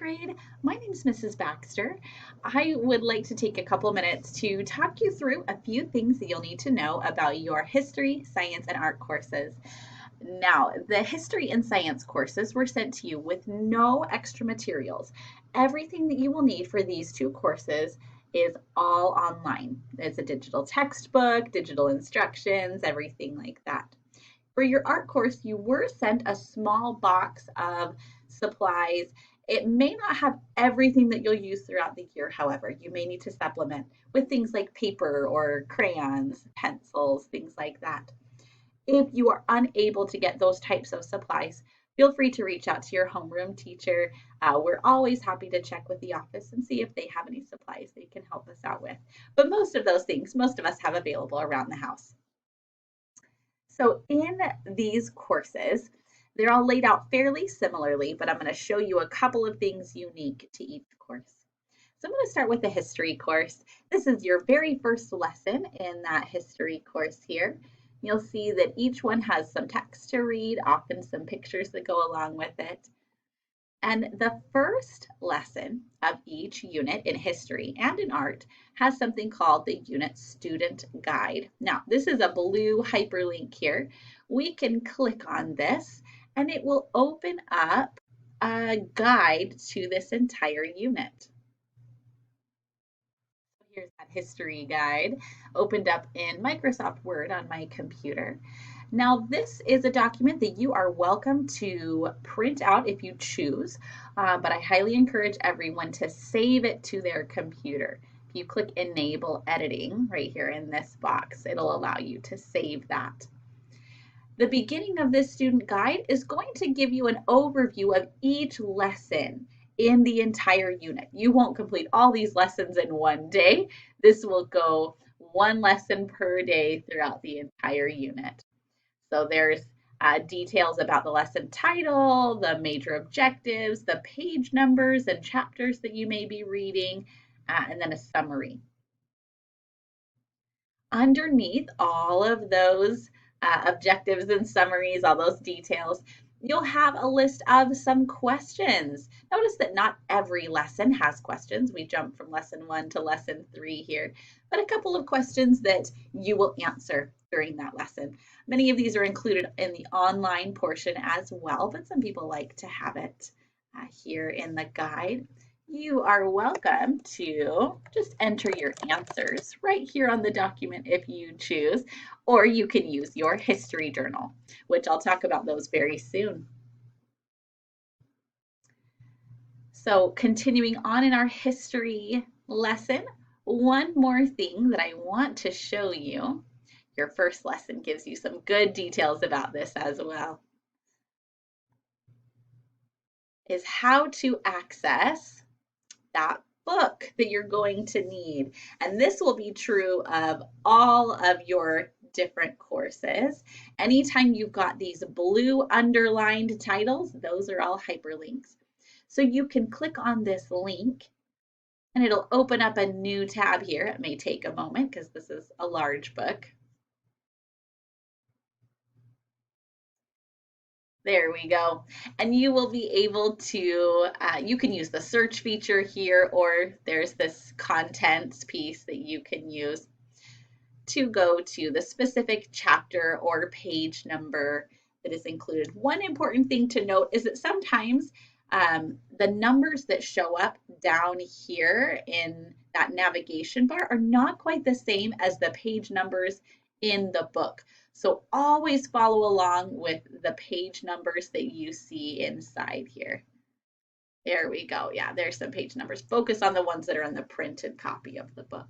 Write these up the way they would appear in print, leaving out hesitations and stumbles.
grade. My name is Mrs. Baxter. I would like to take a couple minutes to talk you through a few things that you'll need to know about your history, science, and art courses. Now, the history and science courses were sent to you with no extra materials. Everything that you will need for these two courses is all online. It's a digital textbook, digital instructions, everything like that. For your art course, you were sent a small box of supplies. It may not have everything that you'll use throughout the year, however. You may need to supplement with things like paper or crayons, pencils, things like that. If you are unable to get those types of supplies, feel free to reach out to your homeroom teacher. We're always happy to check with the office and see if they have any supplies they can help us out with. But most of those things, most of us have available around the house. So in these courses, they're all laid out fairly similarly, but I'm going to show you a couple of things unique to each course. So I'm going to start with the history course. This is your very first lesson in that history course here. You'll see that each one has some text to read, often some pictures that go along with it. And the first lesson of each unit in history and in art has something called the unit student guide. Now, this is a blue hyperlink here. We can click on this and it will open up a guide to this entire unit. Here's that history guide opened up in Microsoft Word on my computer. Now, this is a document that you are welcome to print out if you choose, but I highly encourage everyone to save it to their computer. If you click Enable Editing right here in this box, it'll allow you to save that. The beginning of this student guide is going to give you an overview of each lesson in the entire unit. You won't complete all these lessons in one day. This will go one lesson per day throughout the entire unit. So there's details about the lesson title, the major objectives, the page numbers and chapters that you may be reading, and then a summary. Underneath all of those objectives and summaries, all those details, you'll have a list of some questions. Notice that not every lesson has questions. We jump from lesson 1 to lesson 3 here, but a couple of questions that you will answer during that lesson. Many of these are included in the online portion as well, but some people like to have it here in the guide. You are welcome to just enter your answers right here on the document if you choose, or you can use your history journal, which I'll talk about those very soon. So continuing on in our history lesson, one more thing that I want to show you. Your first lesson gives you some good details about this as well, is how to access that book that you're going to need. And this will be true of all of your different courses. Anytime you've got these blue underlined titles, those are all hyperlinks. So you can click on this link and it'll open up a new tab here. It may take a moment because this is a large book. There we go. And you will be able to, you can use the search feature here, or there's this contents piece that you can use to go to the specific chapter or page number that is included. One important thing to note is that sometimes the numbers that show up down here in that navigation bar are not quite the same as the page numbers in the book. So always follow along with the page numbers that you see inside here. There we go. Yeah, there's some page numbers. Focus on the ones that are in the printed copy of the book.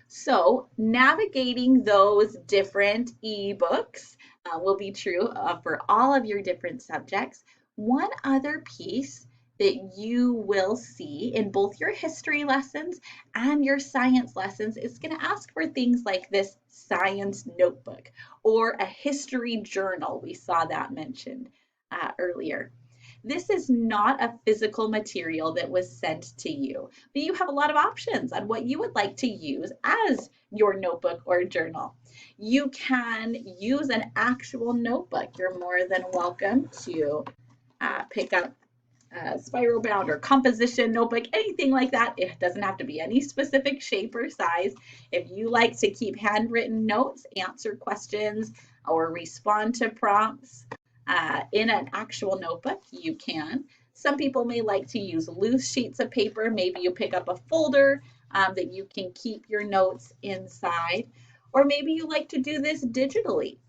So navigating those different ebooks will be true for all of your different subjects. One other piece that you will see in both your history lessons and your science lessons is going to ask for things like this science notebook or a history journal. We saw that mentioned earlier. This is not a physical material that was sent to you, but you have a lot of options on what you would like to use as your notebook or journal. You can use an actual notebook. You're more than welcome to pick up spiral bound or composition notebook, anything like that. It doesn't have to be any specific shape or size. If you like to keep handwritten notes, answer questions, or respond to prompts in an actual notebook, you can. Some people may like to use loose sheets of paper. Maybe you pick up a folder that you can keep your notes inside, or maybe you like to do this digitally.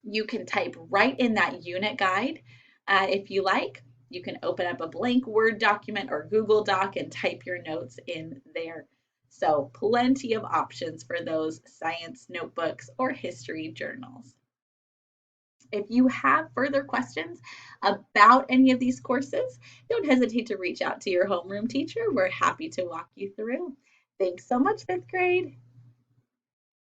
You can type right in that unit guide if you like. You can open up a blank Word document or Google Doc and type your notes in there. So plenty of options for those science notebooks or history journals. If you have further questions about any of these courses, don't hesitate to reach out to your homeroom teacher. We're happy to walk you through. Thanks so much, fifth grade.